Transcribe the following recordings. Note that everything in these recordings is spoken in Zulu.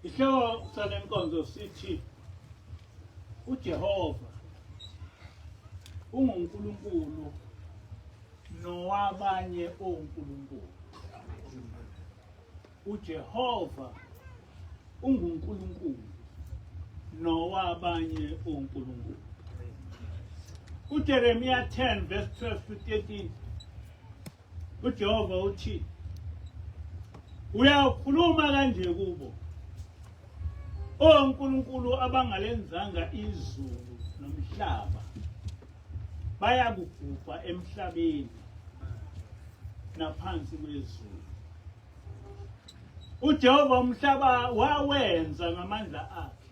Ihloko sale nkonzo sithi uJehova unguNkulunkulu nowabanye onkulunkulu. uJehova unguNkulunkulu nowabanye onkulunkulu. uJeremiya 10 verse 12 to 13 uJehova uthi uyakhuluma kanje kubo onkulunkulu abangalenzanga izulu nomhlaba bayakubhubha emhlabeni naphansi kwezulu. uJehova umhlaba wawenza ngamandla akhe,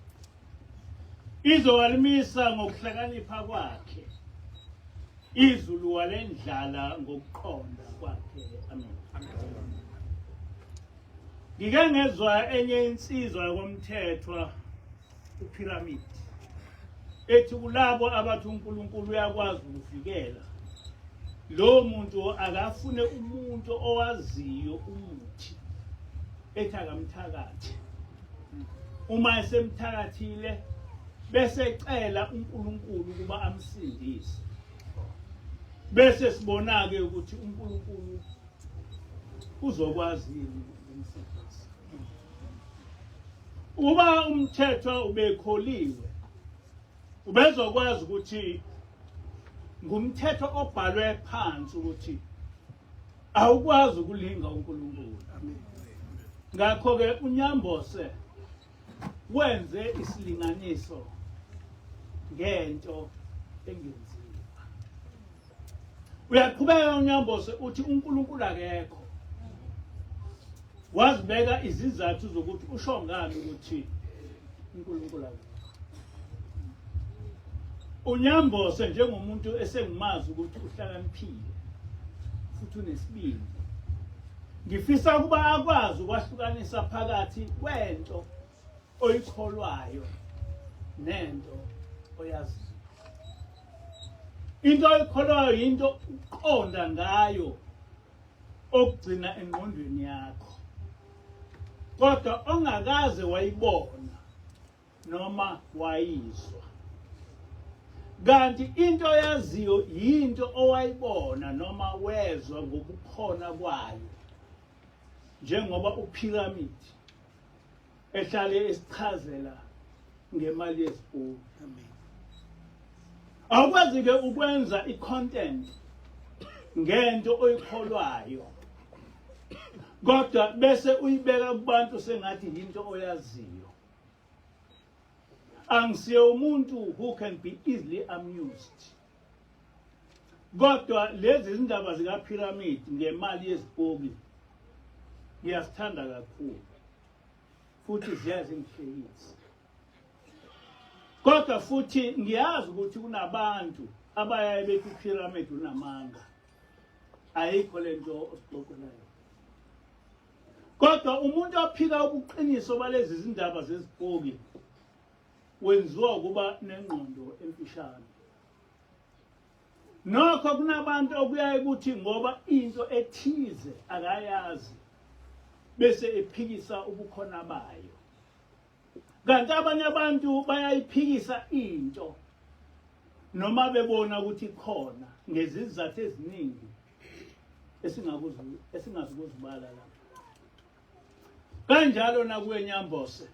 izowalimisa ngokuhlakanipha kwakhe, izulu walendlala ngokuqonda kwakhe. Amen. Ngike ngezwa enye insizwa yokomthethwa uphiramidi ethi kulabo abathi uNkulunkulu uyakwazi ukuvikela, lo muntu akafune umuntu owaziyo umuthi ethi akamthakathi. Uma esemthakathile bese ecela uNkulunkulu ukuba amsindise, bese sibona-ke ukuthi uNkulunkulu uzokwazi umsebenzi. Uba umthetho ubekholiwe ubezokwazi ukuthi ngumthetho obhalwe phansi ukuthi awukwazi ukulinga uNkulunkulu. Ngakho-ke uNyambose wenze isilinganiso ngento engenziwa. Uyaqhubeka uNyambose uthi uNkulunkulu akekho, wazibeka izizathu zokuthi usho ngani ukuthi uNkulunkulu akekho. uNyambose njengomuntu esengimazi ukuthi uhlakaniphile futhi unesibindi, ngifisa ukuba akwazi ukwahlukanisa phakathi kwento oyikholwayo nento oyaziyo. Into oyikholwayo yinto uqonda ngayo okugcina engqondweni yakho, kodwa ongakaze wayibona noma wayizwa. Kanti into oyaziyo yinto owayibona noma wezwa ngokukhona kwayo, njengoba uphiramidi ehlale esichazela ngemali yesibhuku. Awukwazi-ke ukwenza i-content ngento oyikholwayo kodwa bese uyibeka kubantu sengathi yinto oyaziyo. Angisiye umuntu who can be easily amused, kodwa lezi zindaba zikaphiramidi ngemali yesibhuku ngiyazithanda kakhulu futhi ziyazingihlekisa. Kodwa futhi ngiyazi ukuthi kunabantu abayaye bethi uphiramidi unamanga, ayikho lento osixoxelayo. Kodwa umuntu ophika ubuqiniso balezi zindaba zesibhuku wenziwa ukuba nengqondo emfishane. Nokho kunabantu okuyaye ukuthi ngoba into ethize akayazi bese ephikisa ubukhona bayo. Kanti abanye abantu bayayiphikisa into noma bebona ukuthi khona ngezizathu eziningi esingazikuzibala lapha. Kanjalo nakuye Nyambose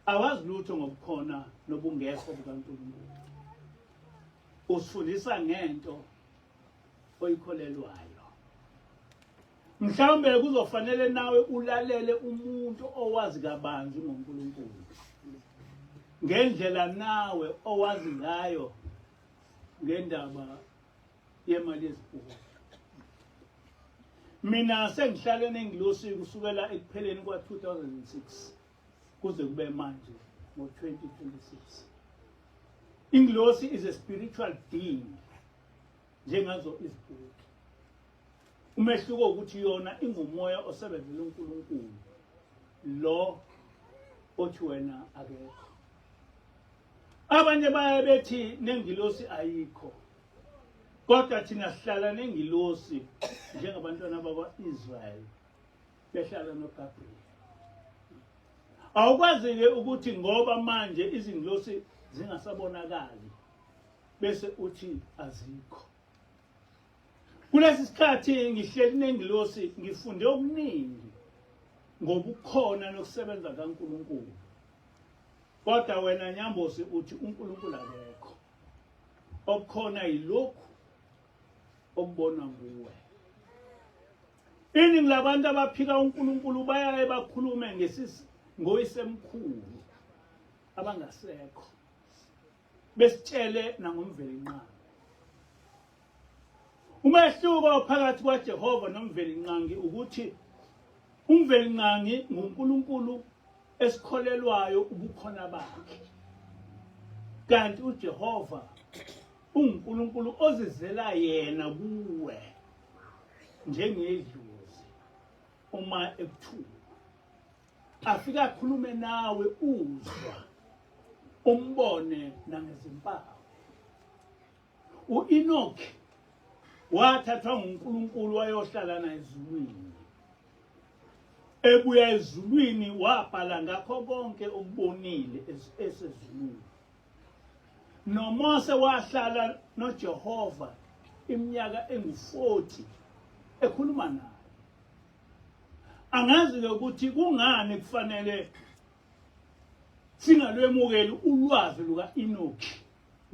awazi lutho ngobukhona nobungekho bukaNkulunkulu. Usifundisa ngento oyikholelwayo. Mhlawumbe kuzofanele nawe ulalele umuntu owazi kabanzi ngoNkulunkulu ngendlela nawe owazi ngayo ngendaba yemali yesibhuku. Mina sengihlale nengilosi kusukela ekupheleni kwa-2006 kuze kube manje ngo-2026. Ingilosi is a spiritual being njengazo izibhuku. Umehluko ukuthi yona ingumoya osebenzela uNkulunkulu, lo othi wena akekho. Abanye baye bethi nengilosi ayikho, kodwa thina sihlala nengilosi njengabantwana bakwa-Israyeli behlala noGabriel. awukwazi-ke ukuthi ngoba manje izingilosi zingasabonakali bese uthi azikho. Kulesi sikhathi ngihleli nengilosi ngifunde okuningi ngobukhona nokusebenza kaNkulunkulu. Kodwa wena Nyambosi uthi uNkulunkulu akekho. Okukhona yilokhu okubona nguwe. Iningi labantu abaphika uNkulunkulu bayaye bakhulume ngoyisemkhulu abangasekho. Besitshele nangomvelinqangi. Umehluko phakathi kwaJehova nomvelinqangi ukuthi umvelinqangi nguNkulunkulu esikholelwayo ubukhona bakhe. Kanti uJehova uNkulunkulu ozizela yena kuwe njengedlozi uma ekuthuka. Afika akhulume nawe uzwa umbone nangezimpawu. uEnoch wathathwa nguNkulunkulu wayohlala naye ezulwini. Ebuya ezulwini wabhala ngakho konke okubonile esezulwini. NoMose wahlala noJehova iminyaka engu-40 ekhuluma naye. Angazi-ke ukuthi kungani kufanele singalwemukeli ulwazi luka-Enoch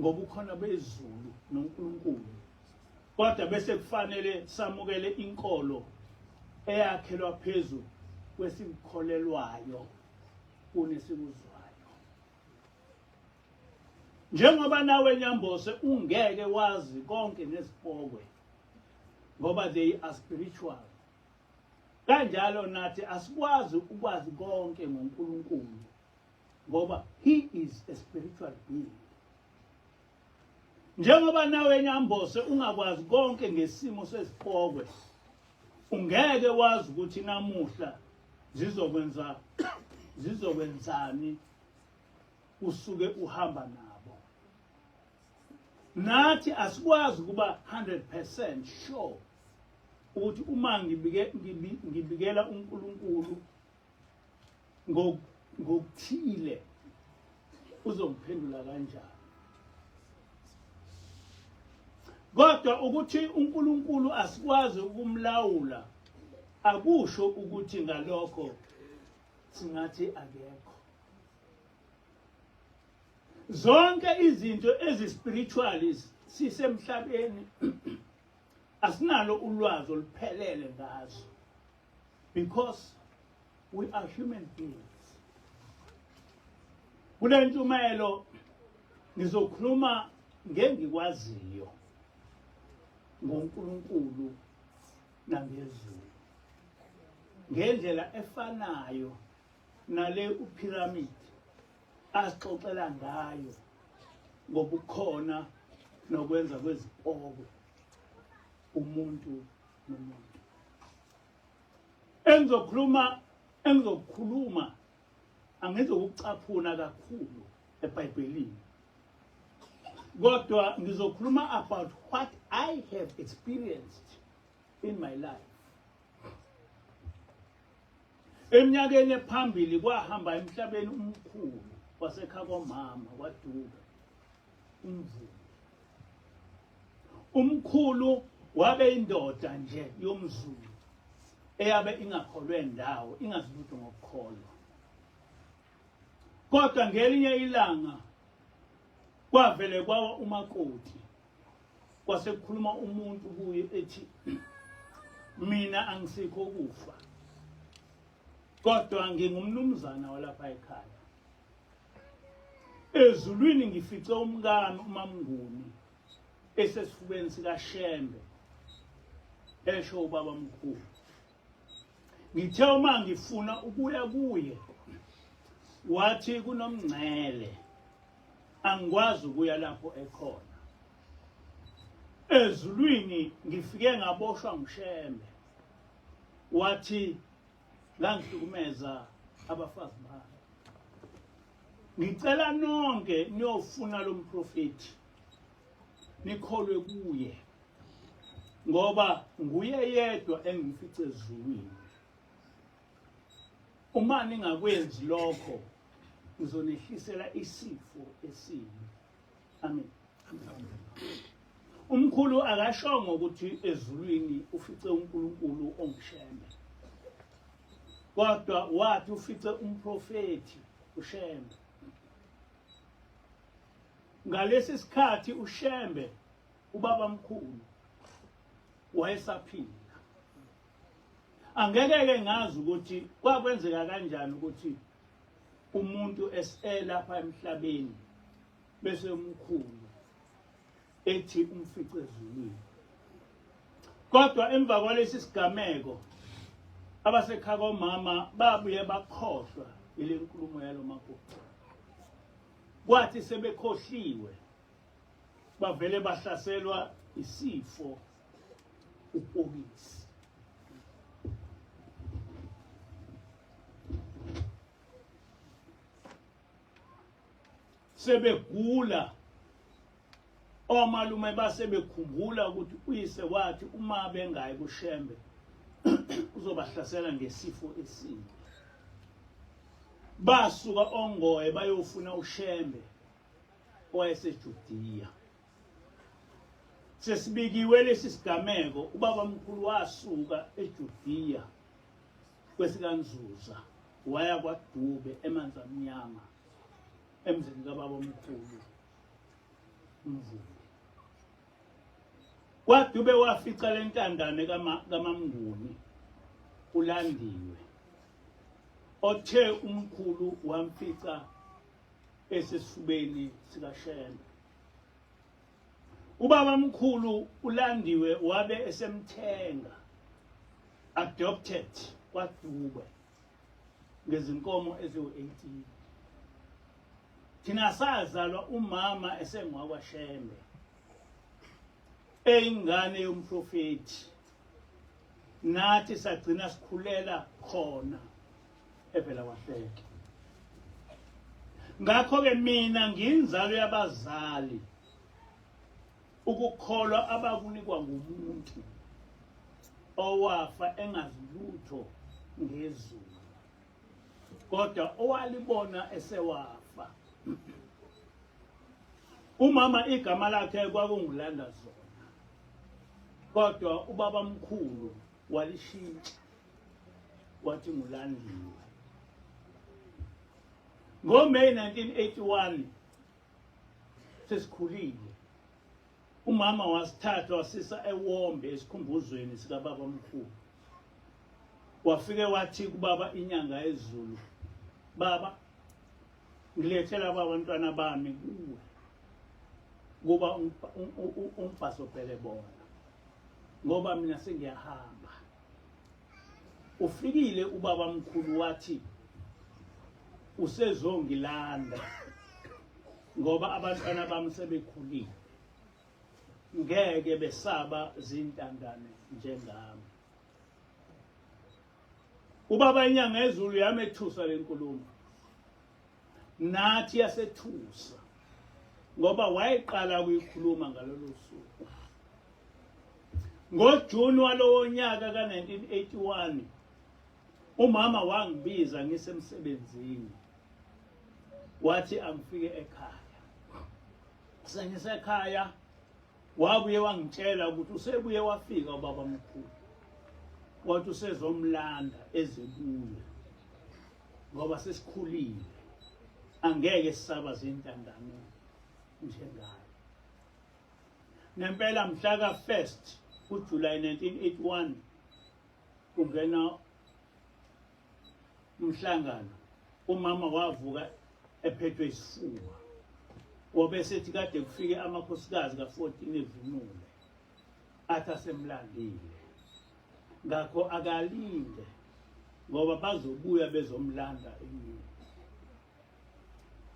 ngobukhona bezulu noNkulunkulu, kodwa bese kufanele samukele inkolo eyakhelwa phezu kwesikholelwayo kunesikuzwayo. Njengoba nawe Nyambose ungeke wazi konke nezipokwe ngoba they are spiritual, kanjalo nathi asikwazi ukwazi konke ngoNkulunkulu ngoba he is a spiritual being. Njengoba nawe Nyambose ungakwazi konke ngesimo sezipokwe, ungeke wazi ukuthi namuhla zizokwenzani usuke uhamba nabo. Nathi asikwazi kuba 100% sure ukuthi uma ngibikela uNkulunkulu ngokuthile uzomphendula kanjani. Kodwa ukuthi uNkulunkulu asikwazi ukumlawula akusho ukuthi ngalokho singathi akekho. Zonke izinto ezispiritual sisemhlabeni asinalo ulwazi oluphelele ngazo because we are human beings. Kule ntshumayelo ngizokhuluma ngengikwaziyo ngoNkulunkulu nangezulu ngendlela efanayo nale uphiramidi asixoxela ngayo ngobukhona nokwenza kwezipokwe umuntu nomuntu. Engizokhuluma angizokucaphuna kakhulu eBhayibhelini, kodwa ngizokhuluma about what I have experienced in my life. Eminyakeni ephambili kwahamba emhlabeni umkhulu wasekhaya komama waduka umvumi. Umkhulu wabe indoda nje yomZulu eyabe ingakholwe ndawo, ingazilutho ngokukholwa. Kodwa ngelinye ilanga kwavele kwawa umakoti, kwasekukhuluma umuntu kuye ethi mina angisikho kufa, kodwa ngingumnumzana walapha ekhaya. Ezulwini ngifice umkami uMamnguni esesifubeni sikaShembe esho ubaba mkhulu. Ngithe uma ngifuna ukuya kuye wathi kunomngcele angikwazi ukuya lapho ekhona. Ezulwini ngifike ngaboshwa nguShembe, wathi ngangihlukumeza abafazi bami. Ngicela nonke niyofuna lo mprofeti nikholwe kuye ngoba nguye yedwa engifice ezulwini. uma ningakwenzi lokho ngizonehlisela isifo esibi. Amen. Umkhulu akashongo ukuthi ezulwini ufice uNkulunkulu ongishembe, kodwa wathi ufice umprofeti ushembe. Ngalesi sikhathi ushembe ubaba mkhulu wayesaphila. Angeke ngazi ukuthi kwakwenzeka kanjani ukuthi umuntu eselapha emhlabeni bese umkhulu ethi umfice ezulwini. Kodwa emva kwalesi sigameko abasekhaya komama babuye bakhohlwa ile nkulumo yalo makoti. Kwathi sebekhohliwe bavele bahlaselwa isifo upokisi. Sebegula, omalume basebekhumbula ukuthi uyise wathi uma bengayi kushembe uzobahlasela ngesifo esibi. Basuka ongoye bayofuna ushembe owayeseJudiya. Sesibikiwe lesi sigameko, ubaba mkhulu wasuka eJudiya kwesikaNzuza waya kwaDube eManzi Amnyama emzini kababa omkhulu uMvumi. KwaDube wafica lentandane kaMamnguni uLandiwe, othe umkhulu wamfica esesifubeni sikaShembe. Ubaba mkhulu uLandiwe wabe esemthenga, adopted kwaDube ngezinkomo eziwu-18. Thina sazalwa umama esengwakwaShembe, eyingane yomprofeti, nathi sagcina sikhulela khona evela kwaHleke. Ngakho-ke mina ngiyinzalo yabazali, ukukholwa abakunikwa ngumuntu owafa engazi lutho ngezulu, kodwa owalibona esewafa. Umama igama lakhe kwakunguLanda Zona, kodwa ubaba mkhulu walishintsha wathi nguLandiwe. NgoMeyi 1981 sesikhulile, umama wasithatha wasisa eWombe esikhumbuzweni sikababa mkhulu. Wafike wathi kubaba inyanga yezulu, baba ngilethela abantwana bami kuwe ngoba umbhasopele bona, ngoba mina sengiyahamba. Ufikile ubaba mkhulu wathi usezongilanda ngoba abantwana bami sebekhulile, ngeke besaba zintandane njengami. Ubaba inyanga yezulu yamethusa lenkulumo, nathi yasethusa ngoba wayeqala ukuyikhuluma ngalolu suku. NgoJuni walowo nyaka ka-1981 umama wangibiza ngisemsebenzini, wathi angifike ekhaya. Sengisekhaya wabuye wangitshela ukuthi usebuye wafika ubaba mkhulu, wathi usezomlanda ezebuye ngoba sesikhulile, angeke sisaba zintandane njengayo. Nempela mhla ka-1 kuJulayi 1981 kungena umhlangano, umama wavuka ephethwe isifuba, wabesethi kade kufike amakhosikazi ka-14 evunule athi asemlandile, ngakho akalinde ngoba bazobuya bezomlanda emini.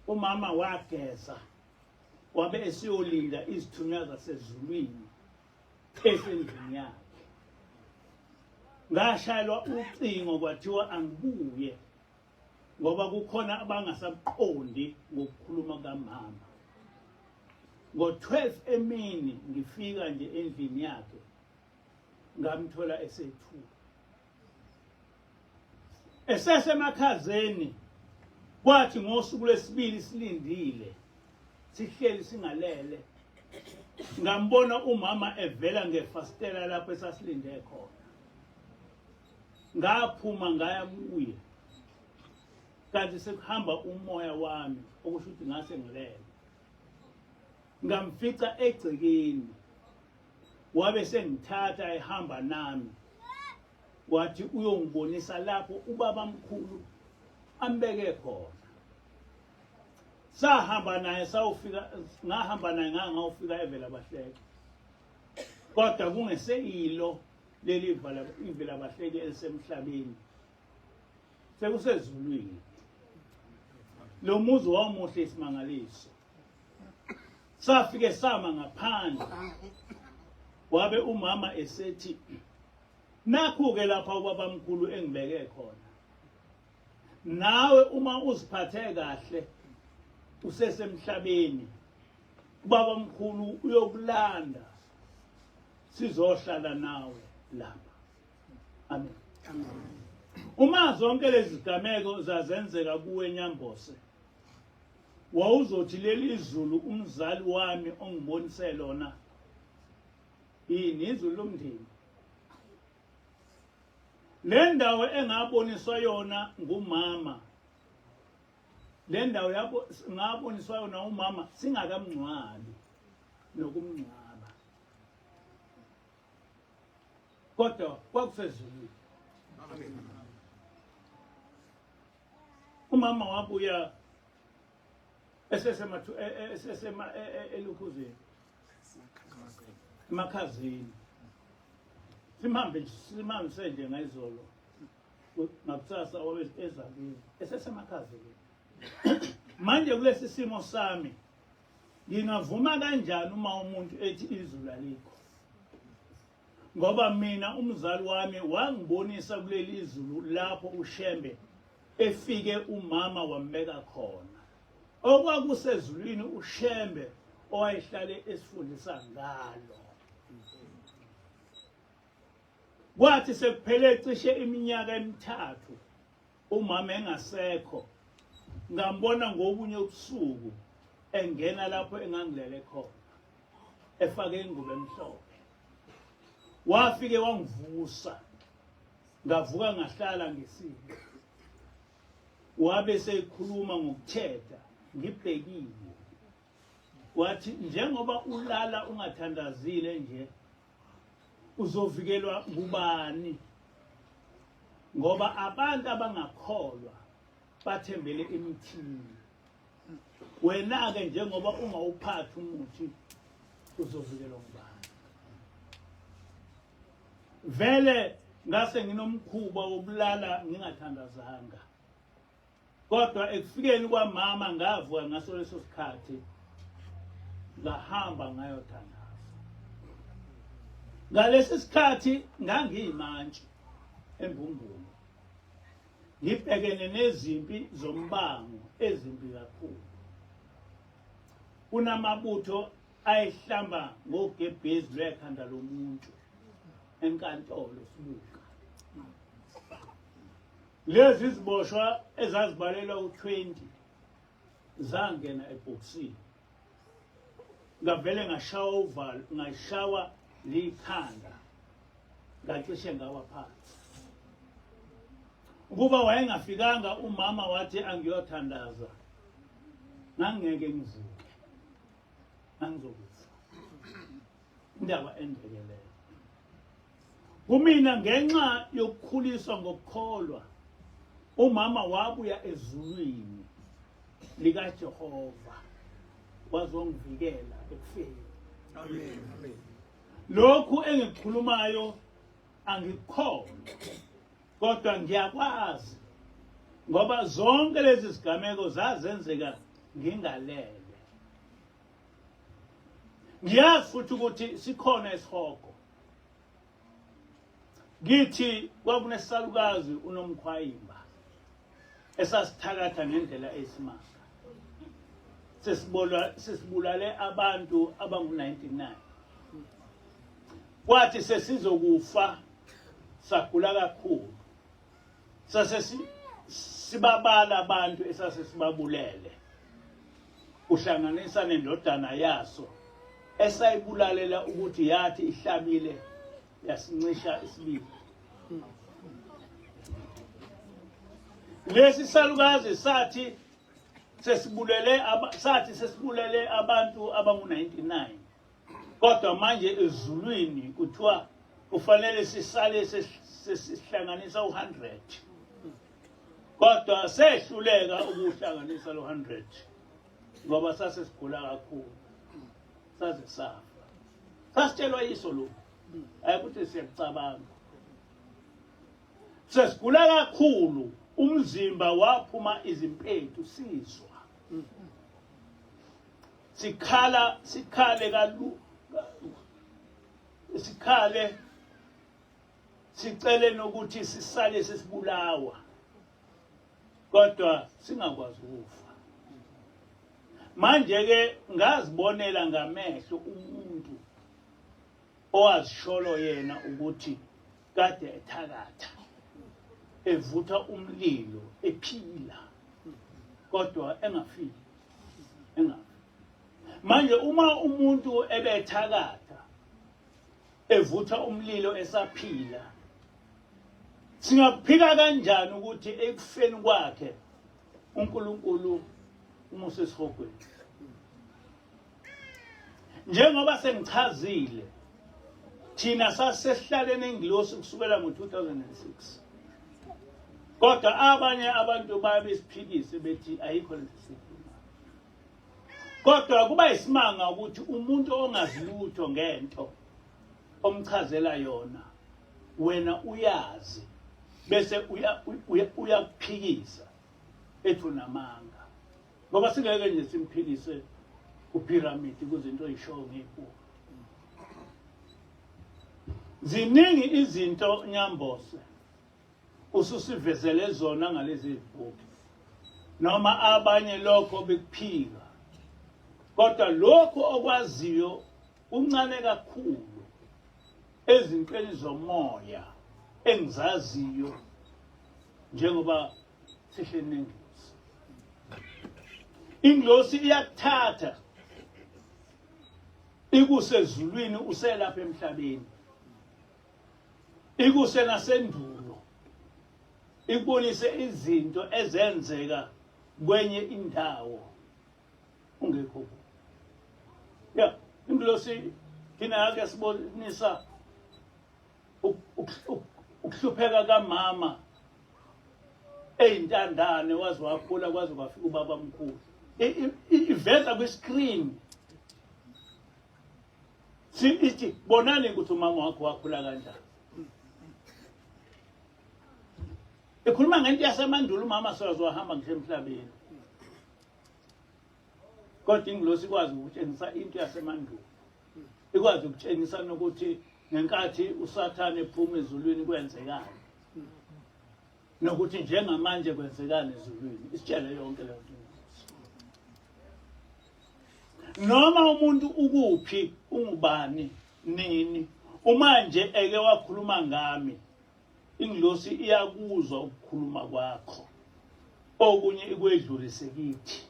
Umama wageza wabe esiyolinda izithunywa zasezulwini esendlini yakhe. Ngashayelwa ucingo kwathiwa angibuye ngoba kukhona abangasaqondi ngokukhuluma kamama. Ngo-12 emini ngifika nje endlini yakhe, ngamthola esethuka. Esesemakhazeni kwathi ngosuku lwesibili silindile sihleli singalele ngambona umama evela ngefastela lapho esasilinde khona ngaphuma ngaya kuye kanti sekuhamba umoya wami okusho ukuthi ngase ngilele ngamfica egcekeni wabe sengithatha ehamba nami wathi uyongibonisa lapho ubaba mkhulu ambeke khona sahamba naye ngahamba naye ngawufika evela bahleke kodwa kungeseyilo leli ivela bahleke elisemhlabeni sekusezulwini lo muzi wawumuhle isimangaliso safike sama ngaphandle wabe umama esethi nakho-ke lapha ubaba mkhulu engibeke khona nawe uma uziphathe kahle usesemhlabeni ubaba mkhulu uyokulanda sizohlala nawe lapha amen uma zonke lezi zigameko zazenzeka kuwe Nyambose wawuzothi leli izulu umzali wami ongibonise lona yini izulu lomndeni le ndawo engaboniswa yona ngumama le ndawo yabo ngaboniswa yona umama singakamncwabi nokumncwaba kodwa kwakusezulu umama wabuya esesema elukhuzeni emakhazeni simhambe nje ngayizolo ngakusasa wabe ezakini esesemakhazeni manje kulesi simo sami ngingavuma kanjani uma umuntu ethi izulu alikho ngoba mina umzali wami wangibonisa kuleli izulu lapho uShembe efike umama wambeka khona okwakusezulwini uShembe owayehlale esifundisa ngalo kwathi sekuphele cishe iminyaka emithathu umama engasekho ngambona ngobunye ubusuku engena lapho engangilele khona efake ingubo emhlophe wafike wangivusa ngavuka ngahlala ngesimo wabe sekhuluma ngokuthetha ngibhekile wathi njengoba ulala ungathandazile nje uzovikelwa kubani ngoba abantu abangakholwa bathembele emithini wena ke njengoba ungawuphathi umuthi uzovikelwa kubani vele ngase nginomkhuba wokulala ngingathandazanga kodwa ekufikeni kwamama ngavuka ngaso leso sikhathi ngahamba ngayothandaza ngalesi sikhathi ngangiyimantshi embumbulu ngibhekene nezimpi zombango ezimbi kakhulu kunamabutho ayihlamba ngogebhezi lwekhanda lomuntu enkantolo sibuka lezi ziboshwa ezazibalelwa u20 zangena ebhokisini ngavele ngashawa uvalo ngashawa likhanda ngacishe ngawa phansi ukuba wayengafikanga umama wathi angiyothandaza ngangeke ngivuke angizokufa indaba endekeleyo kumina ngenxa yokukhuliswa ngokukholwa umama wabuya ezulwini likaJehova wazongivikela ekufeni amen lokhu engikhulumayo angikholwa kodwa ngiyakwazi ngoba zonke lezi zigameko zazenzeka ngingalele ngiyazi futhi ukuthi sikhona isihogo ngithi kwakunesisalukazi uNomkhwayimba esasithakatha ngendlela esimanga sesibulale abantu abangu99 kwathi sesizokufa sagula kakhulu sibabala abantu esasesibabulele uhlanganisa nendodana yaso esayibulalela ukuthi yathi ihlabile yasincisha isibili. Lesi salukazi sathi sesibulele abantu abangu-99, kodwa manje ezulwini kuthiwa kufanele sisale sesihlanganisa u-100, kodwa sehluleka ukuhlanganisa lo-100 ngoba sasesigula kakhulu, saze safa. Sasitshelwa yiso lokhu, ayikuthi siyakucabanga. Sesigula kakhulu, umzimba waphuma izimpethu sizwa. Sikhale sicele nokuthi sisale sesibulawa, kodwa singakwazi ukufa. Manje ke ngazibonela ngamehlo umuntu owazisholo yena ukuthi kade ethakatha evutha umlilo ephila, kodwa engafiki. Manje uma umuntu ebethakatha evutha umlilo esaphila, singaphika kanjani ukuthi ekufeni kwakhe uNkulunkulu umuse esihogweni? Njengoba sengichazile, thina sasesihlaleni engilosi kusukela ngo-2006, kodwa abanye abantu babesiphikise bethi ayikho lento esikhulumayo. Kodwa kuba isimanga ukuthi umuntu ongazilutho ngento omchazela yona wena uyazi bese uyakuphikisa ethu namanga, ngoba singeke nje simphikise uphiramidi kuzinto eyishoyo ngephupho. Ziningi izinto Nyambose ususivezele zona ngalezi zibuki, noma abanye lokho bekuphika, kodwa lokho okwaziyo uncane kakhulu ezintweni zomoya engizaziyo njengoba sihleli nengilosi. Ingilosi iyakuthatha ikusezulwini uselapha emhlabeni, ikuse nasendulo, ikubonise izinto ezenzeka kwenye indawo ungekho. Ya, ingilosi thina yake sibonisa ukuhlupheka kamama eyintandane waze wakhula kwaze kwafika ubaba mkhulu. Iveza kwi-screen. Sithi bonani ukuthi umama wakho wakhula kanjani. Ikhuluma ngento yasemandulo umama soze wahamba ngisho emhlabeni. Kodwa ingilosi ikwazi ukutshengisa into yasemandulo. Ikwazi ukutshengisa nokuthi ngenkathi uSathane ephuma ezulwini kwenzekani, nokuthi njengamanje kwenzekani ezulwini. Isitshele yonke le nto. Noma umuntu ukuphi, ungubani, nini, umanje eke wakhuluma ngami, ingilosi iyakuzwa ukukhuluma kwakho. Okunye ikwedlulise kithi,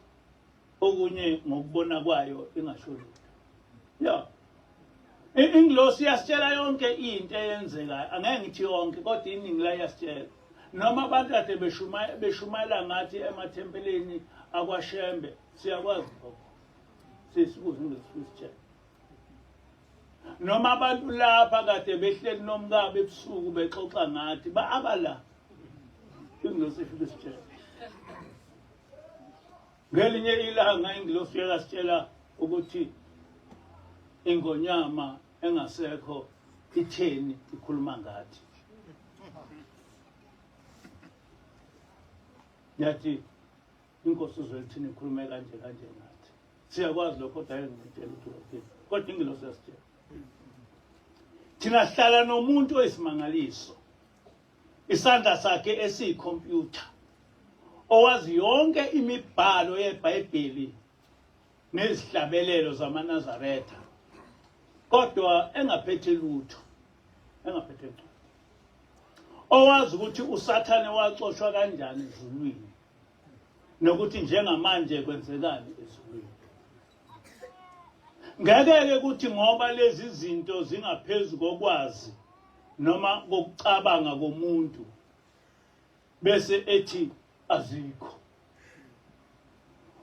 okunye ngokubona kwayo ingasho lutho. Ya, ingilosi iyasitshela yonke into eyenzekayo. Angeke ngithi yonke, kodwa iningi la iyasitshela. Noma abantu kade beshumayela ngathi emathempeleni akwaShembe, siyakwazi lokho. Sesikuze ngesitshela. Noma abantu lapha kade behleli nomkabe ebusuku bexoxa ngathi abala ingilosi ifike isitshela. Ngelinye ilanga ingilosi yakasitshela ukuthi ingonyama engasekho itheni ikhuluma ngathi. Yathi inkosi uzwelithini ikhulume kanje nathi. Siyakwazi lokho kodwa ayengitshela ukuthi kodwa ingilosi yasitshela. Thina sihlala nomuntu oyisimangaliso, isandla sakhe esiyikhompyutha, owazi yonke imibhalo yeBhayibheli nezihlabelelo zamaNazaretha, kodwa engaphethe lutho, engaphethe lutho. owazi ukuthi usathane waxoshwa kanjani ezulwini nokuthi njengamanje kwenzekani ezulwini. Ngeke ukuthi ngoba lezi zinto zingaphezulu kokwazi noma kokucabanga komuntu bese ethi azikho.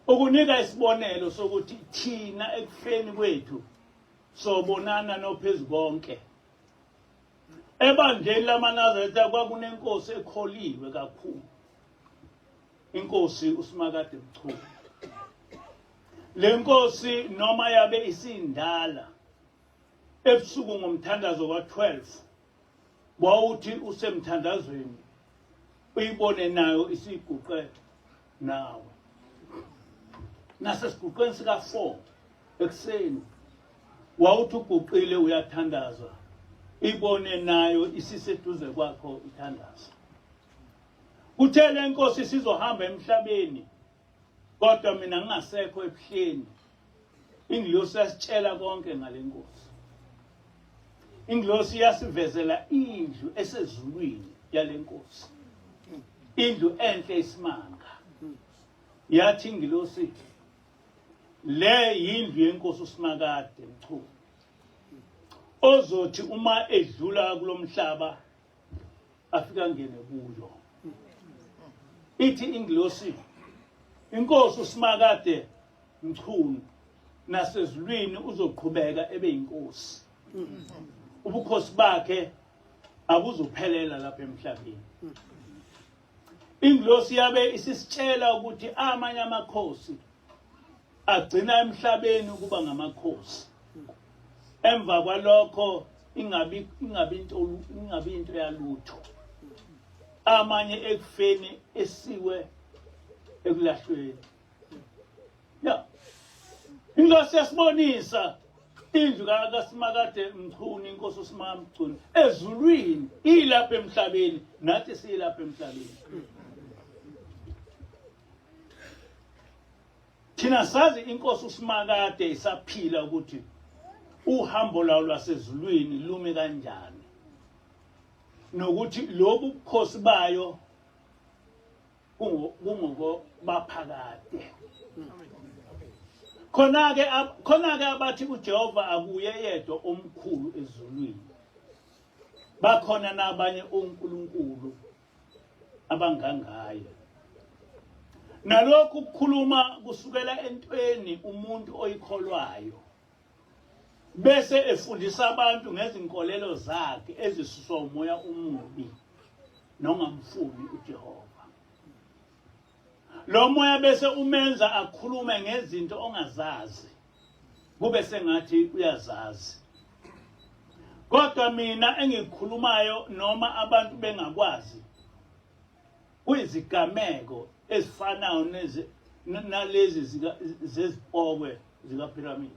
Ukunika isibonelo sokuthi thina ekufeni kwethu sobonana nophezulu konke. Ebandleni lamaNazaretha kwakunenkosi ekholiwe kakhulu, inkosi uSimakade Mchunu. Le nkosi noma yabe isindala ebusuku ngomthandazo ka12 wawuthi usemthandazweni uyibone nayo isiguqe nawe. Nasesiguqweni sika4 ekseni wawuthi uguqile uyathandaza ibone nayo isiseduze kwakho ithandaza. Uthe le nkosi sizohamba emhlabeni kodwa mina ngingasekho ebuhleni. Ingilosi yasitshela konke ngale nkosi. Ingilosi yasivezela indlu esezulwini yale nkosi, indlu enhle isimanga. Yathi ingilosi le yindlu yenkosi uSimakade Mchunu ozothi uma edlula kulomhlaba afika ngene kuyo. Ithi ingilosi inkosi uSimakade Mchunu nasezulwini uzoqhubeka ebe inkosi. Ubukhosi bakhe abuzophelela lapha emhlabeni. Ingilosi yabe isisitshela ukuthi amanye amakhosi agcina emhlabeni ukuba ngamakhosi. Emva kwalokho ingabi into yalutho. Amanye ekufeni esiwe ekulahlweni. Ya. Ingilosi yasibonisa indlu kaSimakade Mchunu, inkosi uSimakade Mchunu ezulwini ilapha emhlabeni nathi siyilapha emhlabeni. Thina sazi inkosi uSimakade isaphila ukuthi uhambo lawo lwasezulwini lume kanjani nokuthi lobu bukhosi bayo kungoko baphakade. Khona-ke abathi uJehova akuye yedwa omkhulu ezulwini. Bakhona nabanye onkulunkulu abangangaye. Nalokhu ukukhuluma kusukela entweni umuntu oyikholwayo bese efundisa abantu ngezinkolelo zakhe ezisuswa umoya umubi nongamfuni uJehova. Lo moya bese umenza akhulume ngezinto ongazazi kube sengathi uyazazi. Kodwa mina engikhulumayo noma abantu bengakwazi kuyizigameko ezifanayo nalezi zezipokwe zikaPhiramidi.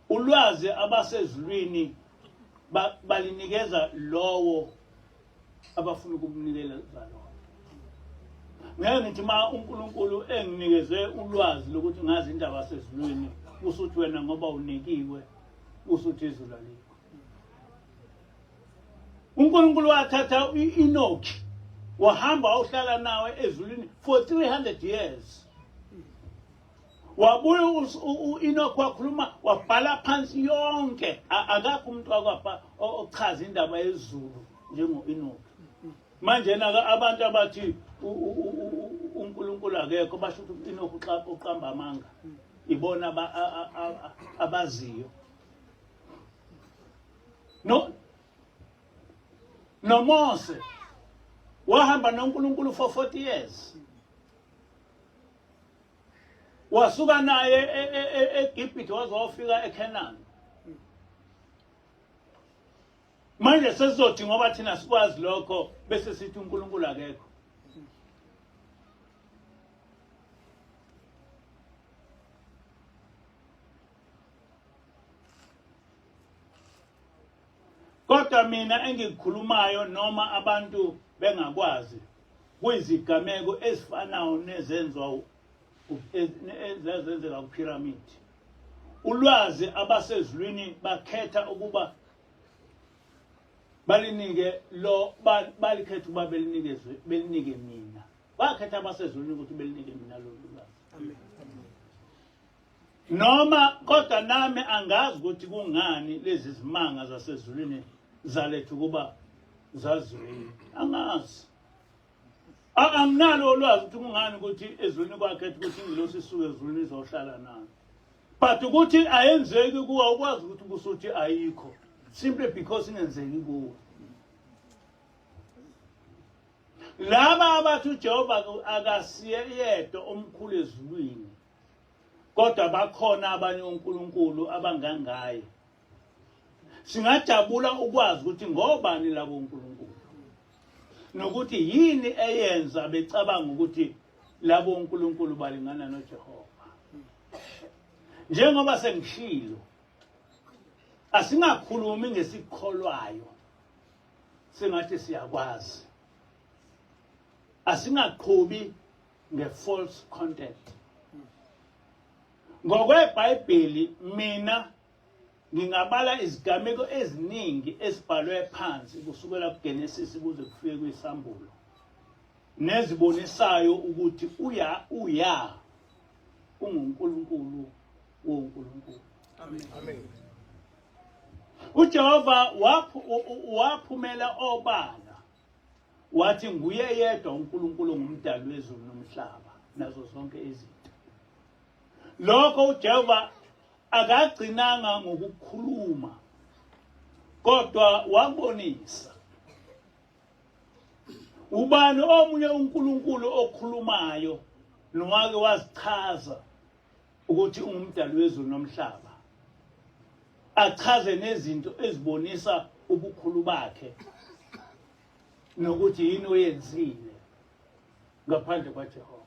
Ulwazi abasezulwini balinikeza lowo abafuna ukumnikela lona. Ngeke ngithi ma uNkulunkulu enginikeze ulwazi lokuthi ngazi indaba yasezulwini usuthi wena ngoba unikiwe usuthi izulu alikho. uNkulunkulu wathatha uEnoch wahamba uhlala nawe ezulwini for 300 years. Wabuye uEnoch wakhuluma wabhala phansi yonke. Akakho umuntu akwapha ochaza indaba yezulu njengoEnoch. Manje naka abantu abathi uNkulunkulu akekho basho ukuthi uEnoch uqamba amanga. Ibona abaziyo. No Mose wahamba noNkulunkulu for 40 years. Wasuka naye eGibhithe wazofika eCanaan. Manje sesizothi ngoba thina sikwazi lokho bese sithi uNkulunkulu akekho. Kodwa mina engikukhulumayo noma abantu bengakwazi kuyizigameko ezifanayo nezenzwa ezenzeka kuPhiramidi. Ulwazi abasezulwini bakhetha ukuba balinike lo balikhetha ukuba belinike mina. Bakhetha abasezulwini ukuthi belinike mina lolu lwazi. Noma kodwa nami angazi ukuthi kungani lezi zimanga zasezulwini zaletha ukuba zaziwe. Angazi. Anginalo ulwazi ukuthi kungani ukuthi ezulwini kwakhetha ukuthi ingilosi isuke ezulwini izohlala nami. But ukuthi ayenzeki kuwa ukwazi ukuthi kusuthi ayikho. Simply because ingenzeki kuwe. Laba abathi uJehova akasiye yedwa omkhulu ezulwini. Kodwa bakhona abanye onkulunkulu abangangaye. Singajabula ukwazi ukuthi ngobani labo onkulunkulu. Nokuthi yini eyenza becabanga ukuthi labo onkulunkulu balingana noJehova. Njengoba sengishilo, asingakhulumi ngesikholwayo singathi siyakwazi. Asingaqhubi nge-false content. NgokweBhayibheli mina ngingabala izigameko eziningi ezibhalwe phansi kusukela kuGenesis kuze kufike kwiSambulo. Nezibonisayo ukuthi unguNkulunkulu wonkulunkulu. Amen. uJehova waphumela obala. Wathi nguye yedwa uNkulunkulu ngumdali wezulu nomhlaba nazo zonke izinto. Lokho uJehova akagcinanga ngokukhuluma kodwa wabonisa. Ubani omunye uNkulunkulu okhulumayo nowake wazichaza ukuthi ungumdali wezulu nomhlaba. Achaze nezinto ezibonisa ubukhulu bakhe nokuthi yini oyenzile ngaphandle kwaJehova.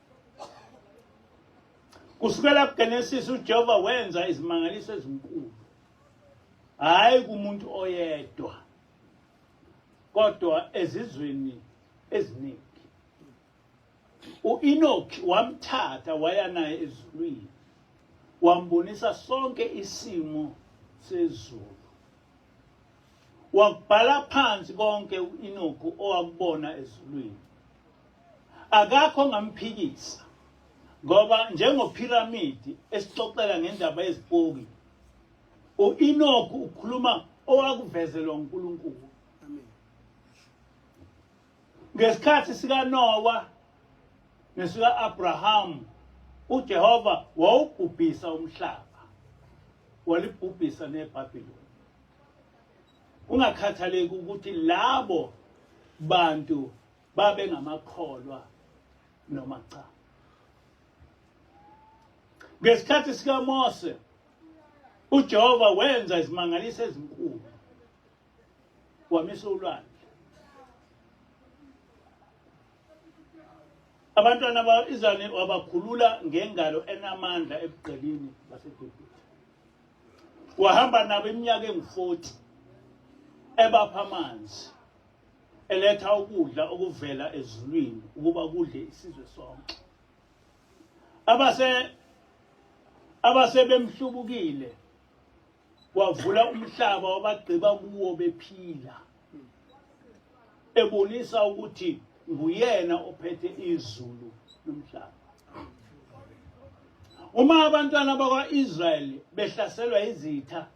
Kusukela kuGenesis uJehova wenza izimangaliso ezinkulu. Hayi kumuntu oyedwa kodwa ezizweni eziningi. uEnoch wamthatha waya naye ezulwini. Wambonisa sonke isimo sezulu. Wakubhala phansi konke uEnoch owakubona ezulwini. Akakho ngamphikisa. Ngoba njengophiramidi esixoxela ngendaba yezipoki, uEnoch ukhuluma owakuvezelwa uNkulunkulu. Amen. Ngesikhathi sikaNoah nesika Abraham, uJehova wawubhubhisa umhlaba. Walibhubhisa neBhabhiloni. Ungakhathaleki ukuthi labo bantu babe ngamakholwa noma cha. Ngesikhathi sikaMose uJehova wenza izimangaliso ezinkulu. Wamisa ulwandle. Abantwana baIsrayeli wabakhulula ngengalo enamandla ebuqelini baseGibhithe. Wahamba nabo iminyaka engu-40 ebapha amanzi. Eletha ukudla okuvela ezulwini ukuba kudle isizwe sonke. Abasebemhlubukile wavula umhlaba wabagqiba kuwo bephila. Ebonisa ukuthi nguyena ophethe izulu nomhlaba. Uma abantwana bakwaIsrayeli behlaselwa izitha,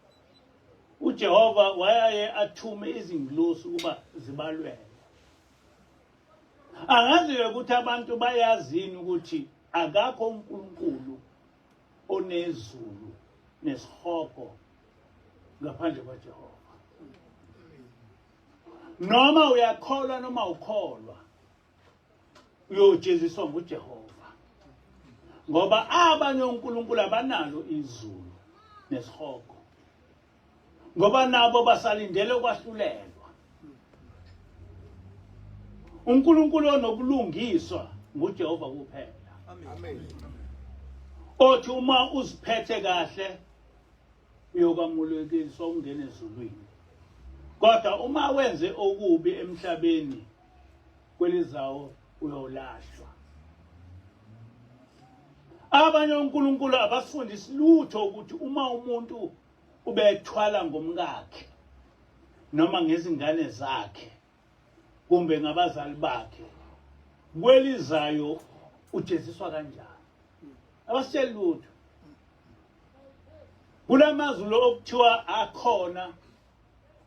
uJehova wayaye athume izingilosi ukuba zibalwele. Angazi ukuthi abantu bayazini ukuthi akakho uNkulunkulu onezulu nesihoko ngaphandle kwaJehova. Noma uyakholwa noma ukholwa, uyojeziswa nguJehova. Ngoba abanye uNkulunkulu abanalo izulu nesihoko. Ngoba nabo basalindele ukwahlulelwa. uNkulunkulu onobulungiswa nguJehova kuphela. Amen. Othi uma uziphethe kahle uyokwamulekiswa ungene ezulwini. Kodwa uma wenze okubi emhlabeni kwelizawo uyolashwa. Abanye uNkulunkulu abasifundisi lutho ukuthi uma umuntu ubethwala ngomkakhe noma ngezingane zakhe kumbe ngabazali bakhe kwelizayo ujeziswa kanjani. Abasitsheli lutho. Kulamazulu okuthiwa akhona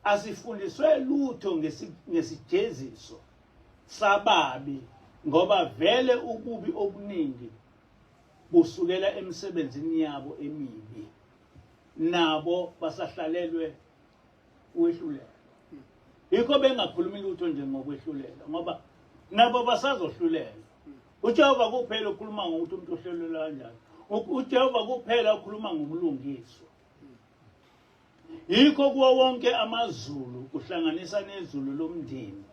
asifundiswe lutho ngesijeziso sababi ngoba vele ububi obuningi busukela emsebenzini yabo emibi, nabo basahlalelwe ukwehluleka. Yikho bengakhulumi lutho nje ngokwehlulela ngoba nabo basazohlulela. uJehova kuphela ukhuluma ngokuthi umuntu ohlelelwa kanjani. uJehova kuphela ukhuluma ngobulungiswa. Yikho kuwo wonke amazulu kuhlanganisa nezulu lomndeni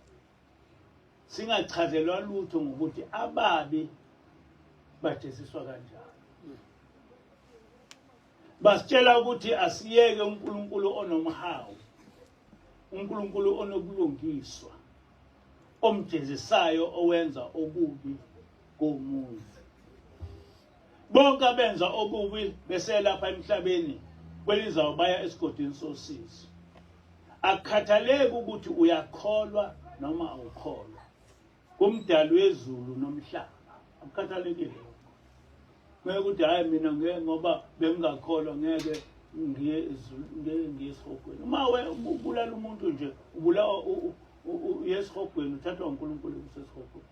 singachazelwa lutho ngokuthi ababi bajeziswa kanjani. Basitshela ukuthi asiyeke uNkulunkulu onomhawu, uNkulunkulu onobulungiswa, omjezisayo owenza okubi komuzi. Bonke abenza okubi beselapha emhlabeni kwelizayo baya esigodini sosizi. Akukhathaleki ukuthi uyakholwa noma awukholwa, kumdali wezulu nomhlaba. Akukhathalekile. Ngeke ukuthi hayi mina ngeke ngoba bengingakholwa ngeke ngiye esihogweni. Uma ubulala umuntu nje ubulawa uyesihogweni, uthathwa uNkulunkulu usesihogweni.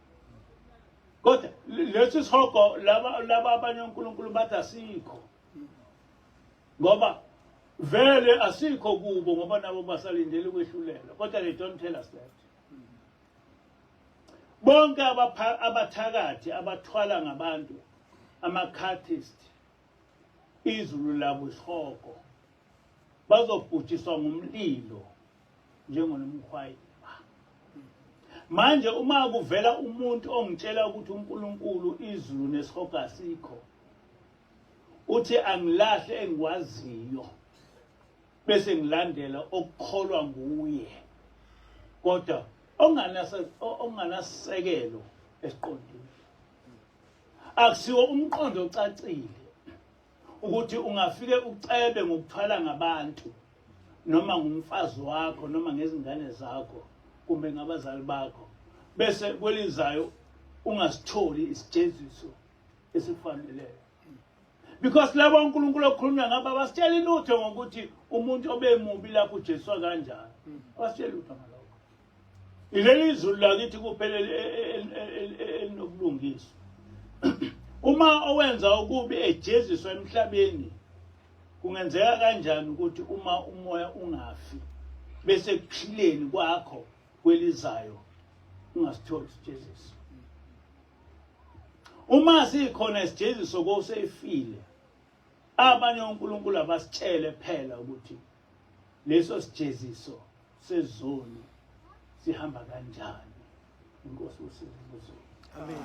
Kodwa lesi sihogo laba abanye uNkulunkulu bathi asikho. Ngoba vele asikho kubo ngoba nabo basalindele ukwehlulela. Kodwa they don't tell us that. Bonke abathakathi abathwala ngabantu, ama-cultist, izulu labo isihogo, bazobhujiswa ngumlilo njengonomkhwayiba. Manje uma kuvela umuntu ongitshela ukuthi uNkulunkulu izulu nesihogo asikho, uthi angilahle engikwaziyo bese ngilandela okukholwa nguye, kodwa onganasekelo esiqondile. Akusiwo umqondo ocacile ukuthi ungafike ucebe ngokuthwala ngabantu noma ngumfazi wakho noma ngezingane zakho kumbe ngabazali bakho bese kwelizayo ungasitholi isijeziso esifaneleyo. Because labo uNkulunkulu okhuluma ngaba basitshela lutho ngokuthi umuntu obemubi lapho uJesu kanjani. Basitshela lutho ngalokho. Ileli izulu lakithi kuphela elinobulungiswa. Uma owenza okubi ejeziswa emhlabeni, kungenzeka kanjani ukuthi uma umoya ungafi bese kuphileni kwakho kwelizayo ungasitholi isijeziso. Uma sikhona isijeziso kosefile, abanye uNkulunkulu abasitshele phela ukuthi leso sijeziso sezoni sihamba kanjani. Inkosi usize. Amen.